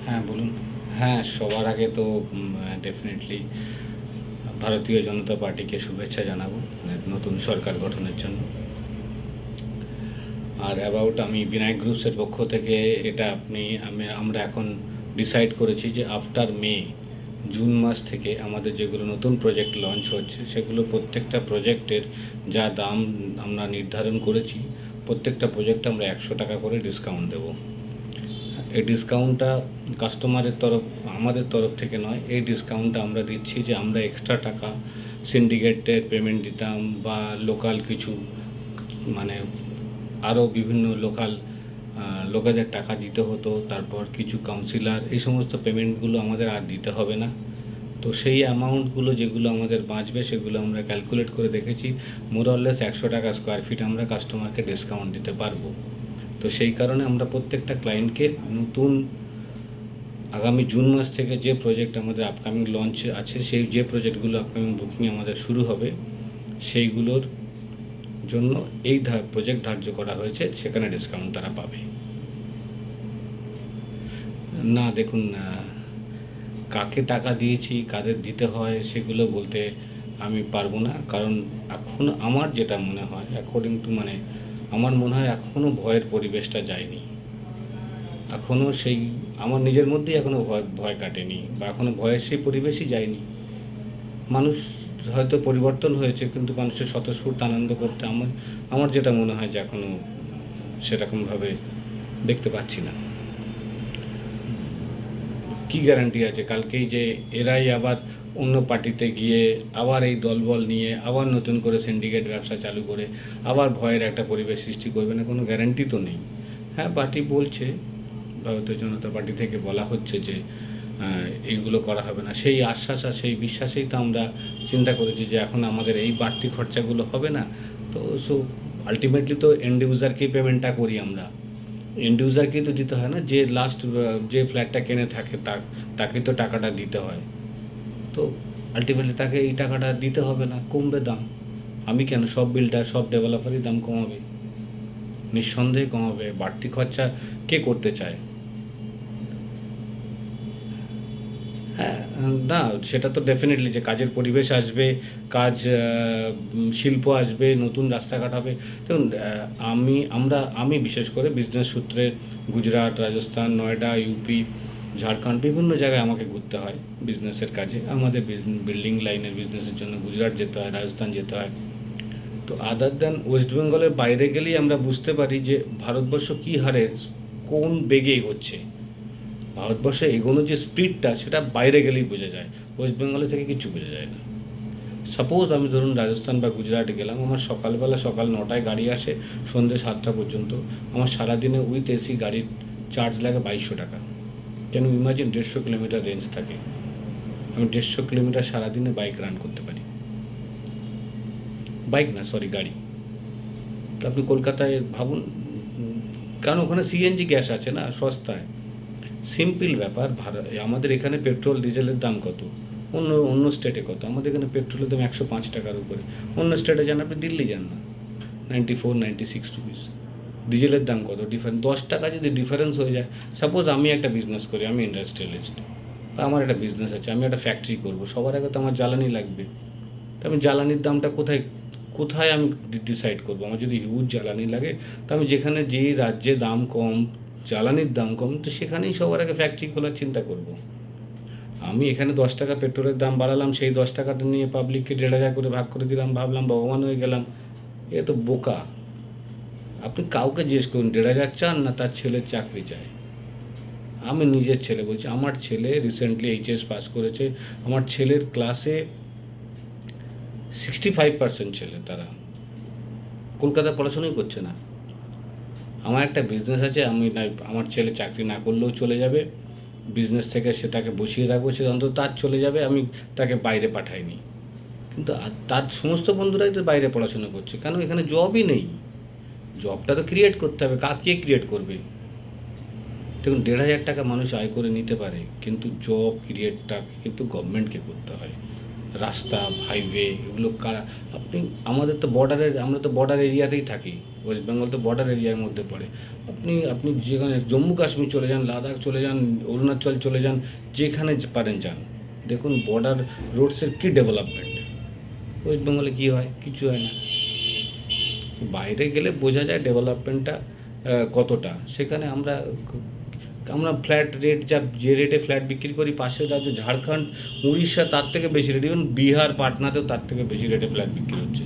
হ্যাঁ, বলুন। হ্যাঁ, সবার আগে তো ডেফিনেটলি ভারতীয় জনতা পার্টিকে শুভেচ্ছা জানাবো নতুন সরকার গঠনের জন্য। আর অ্যাবাউট আমি বিনায়ক গ্রুপসের পক্ষ থেকে এটা আমরা এখন ডিসাইড করেছি যে আফটার মে, জুন মাস থেকে আমাদের যেগুলো নতুন প্রজেক্ট লঞ্চ হচ্ছে সেগুলো প্রত্যেকটা প্রজেক্টের যা দাম আমরা নির্ধারণ করেছি, প্রত্যেকটা প্রজেক্টে আমরা 100 টাকা করে ডিসকাউন্ট দেবো। এই ডিসকাউন্টটা আমাদের তরফ থেকে নয়, এই ডিসকাউন্টটা আমরা দিচ্ছি যে আমরা এক্সট্রা টাকা সিন্ডিকেটের পেমেন্ট দিতাম বা লোকাল কিছু, মানে আরও বিভিন্ন লোকাল লোকেদের টাকা দিতে হতো, তারপর কিছু কাউন্সিলর, এই সমস্ত পেমেন্টগুলো আমাদের আর দিতে হবে না। তো সেই অ্যামাউন্টগুলো যেগুলো আমাদের বাঁচবে সেগুলো আমরা ক্যালকুলেট করে দেখেছি, মোরলেস 100 টাকা স্কোয়ার ফিট আমরা কাস্টমারকে ডিসকাউন্ট দিতে পারবো। তো সেই কারণে আমরা প্রত্যেকটা ক্লায়েন্টকে নতুন আগামী জুন মাস থেকে যে প্রজেক্ট আমাদের আপকামিং লঞ্চ আছে, সেই যে প্রজেক্টগুলো আপকামিং বুকিং আমাদের শুরু হবে সেইগুলোর জন্য এই প্রজেক্ট ধার্য করা হয়েছে, সেখানে ডিসকাউন্ট তারা পাবে। না দেখুন, কাকে টাকা দিয়েছি, কাদের দিতে হয় সেগুলো বলতে আমি পারবো না, কারণ এখন আমার যেটা মনে হয়, অ্যাকর্ডিং টু আমার মনে হয় এখনও ভয়ের পরিবেশটা যায়নি। এখনও সেই আমার নিজের মধ্যেই এখনও ভয় ভয় কাটেনি, বা এখনও ভয়ের সেই পরিবেশই যায়নি। মানুষ হয়তো পরিবর্তন হয়েছে, কিন্তু মানুষের স্বতঃস্ফূর্ত আনন্দ করতে আমার আমার যেটা মনে হয় যে এখনও সেরকমভাবে দেখতে পাচ্ছি না। কী গ্যারান্টি আছে কালকেই যে এরাই আবার অন্য পার্টিতে গিয়ে আবার এই দলবল নিয়ে আবার নতুন করে সিন্ডিকেট ব্যবসা চালু করে আবার ভয়ের একটা পরিবেশ সৃষ্টি করবে না? কোনো গ্যারান্টি তো নেই। হ্যাঁ, পার্টি বলছে, ভারতীয় জনতা পার্টি থেকে বলা হচ্ছে যে এইগুলো করা হবে না। সেই আশ্বাস আর সেই বিশ্বাসেই তো আমরা চিন্তা করেছি যে এখন আমাদের এই বাড়তি খরচাগুলো হবে না। তো আলটিমেটলি তো এন্ড ইউজারকেই পেমেন্টটা করি আমরা। এন্ড ইউজারকেই তো দিতে হয় না, যে লাস্ট যে ফ্ল্যাটটা কিনে থাকে তাকে তো টাকাটা দিতে হয়। তো আলটিমেটলি তাকে এই টাকাটা দিতে হবে না, কমবে দাম। আমি কেন, সব বিল্ডার সব ডেভেলপারই দাম কমাবে, নিঃসন্দেহে কমাবে। বাড়তি খরচা কে করতে চায়? হ্যাঁ, না সেটা তো ডেফিনেটলি যে কাজের পরিবেশ আসবে, শিল্প আসবে, নতুন রাস্তাঘাট হবে। দেখুন, আমি বিশেষ করে বিজনেস সূত্রে গুজরাট, রাজস্থান, নয়ডা, ইউপি, ঝাড়খণ্ড, বিভিন্ন জায়গায় আমাকে ঘুরতে হয় বিজনেসের কাজে। আমাদের বিল্ডিং লাইনের বিজনেসের জন্য গুজরাট যেতে হয়, রাজস্থান যেতে হয়। তো আদার দ্যান ওয়েস্ট বেঙ্গলের বাইরে গেলেই আমরা বুঝতে পারি যে ভারতবর্ষ কী হারে, কোন বেগে এগোচ্ছে। ভারতবর্ষে এগোনোর যে স্পিডটা, সেটা বাইরে গেলেই বোঝা যায়, ওয়েস্ট বেঙ্গলে থেকে কিছু বোঝা যায় না। সাপোজ আমি ধরুন রাজস্থান বা গুজরাটে গেলাম, আমার সকাল 9টায় গাড়ি আসে, সন্ধ্যে 7টা পর্যন্ত। আমার সারাদিনে উইথ এসি গাড়ির চার্জ লাগে 2200 টাকা। কেন ইমাজিন, 150 কিলোমিটার রেঞ্জ থাকে, আমি 150 কিলোমিটার সারাদিনে বাইক রান করতে পারি। বাইক না, সরি, গাড়ি। তো আপনি কলকাতায় ভাবুন, কারণ ওখানে সিএনজি গ্যাস আছে না, সস্তায়। সিম্পল ব্যাপার। আমাদের এখানে পেট্রোল ডিজেলের দাম কত, অন্য অন্য স্টেটে কত? আমাদের এখানে পেট্রোলের দাম 105 টাকার উপরে। অন্য স্টেটে যান, আপনি দিল্লি যান না, 94-96 রুপিস। ডিজেলের দাম কত ডিফারেন্স? 10 টাকা যদি ডিফারেন্স হয়ে যায়। সাপোজ আমি একটা বিজনেস করি, আমি ইন্ডাস্ট্রিয়ালিস্ট, বা আমার একটা বিজনেস আছে, আমি একটা ফ্যাক্টরি করব, সবার আগে তো আমার জ্বালানি লাগবে। তো আমি জ্বালানির দামটা কোথায় কোথায় আমি ডিসাইড করবো? আমার যদি হিউজ জ্বালানি লাগে, তো আমি যেখানে, যেই রাজ্যে দাম কম, জ্বালানির দাম কম, তো সেখানেই সবার আগে ফ্যাক্টরি খোলার চিন্তা করব। আমি এখানে 10 টাকা পেট্রোলের দাম বাড়ালাম, সেই 10 টাকাটা নিয়ে পাবলিককে 1,500 করে ভাগ করে দিলাম, ভাবলাম ভগবান হয়ে গেলাম। এ তো বোকা। আপনি কাউকে জিজ্ঞেস করুন 1,500 চান না তার ছেলের চাকরি চায়। আমি নিজের ছেলে বলছি, আমার ছেলে রিসেন্টলি এইচএস পাস করেছে। আমার ছেলের ক্লাসে 65% ছেলে, তারা কলকাতায় পড়াশোনাই করছে না। আমার একটা বিজনেস আছে, আমার ছেলে চাকরি না করলেও চলে যাবে, বিজনেস থেকে সে তাকে বসিয়ে রাখবো, সে অন্তত তার চলে যাবে, আমি তাকে বাইরে পাঠাইনি। কিন্তু তার সমস্ত বন্ধুরাই তো বাইরে পড়াশোনা করছে, কেন? এখানে জবই নেই। জবটা তো ক্রিয়েট করতে হবে, কাকে ক্রিয়েট করবে? দেখুন, 1,500 টাকা মানুষ আয় করে নিতে পারে, কিন্তু জব ক্রিয়েটটা কিন্তু গভর্নমেন্টকে করতে হয়। রাস্তা, হাইওয়ে, এগুলো কারা আপনি আমাদের তো বর্ডারের, আমরা তো বর্ডার এরিয়াতেই থাকি, ওয়েস্ট বেঙ্গল তো বর্ডার এরিয়ার মধ্যে পড়ে। আপনি যেখানে জম্মু কাশ্মীর চলে যান, লাদাখ চলে যান, অরুণাচল চলে যান, যেখানে পারেন যান, দেখুন বর্ডার রোডসের কী ডেভেলপমেন্ট। ওয়েস্ট বেঙ্গলে কী হয়? কিছু হয় না। বাইরে গেলে বোঝা যায় ডেভেলপমেন্টটা কতটা। সেখানে আমরা ফ্ল্যাট রেট, যে রেটে ফ্ল্যাট বিক্রি করি, পাশের রাজ্য ঝাড়খণ্ড, উড়িষ্যা তার থেকে বেশি রেট, ইভেন বিহার পাটনাতেও তার থেকে বেশি রেটে ফ্ল্যাট বিক্রি হচ্ছে।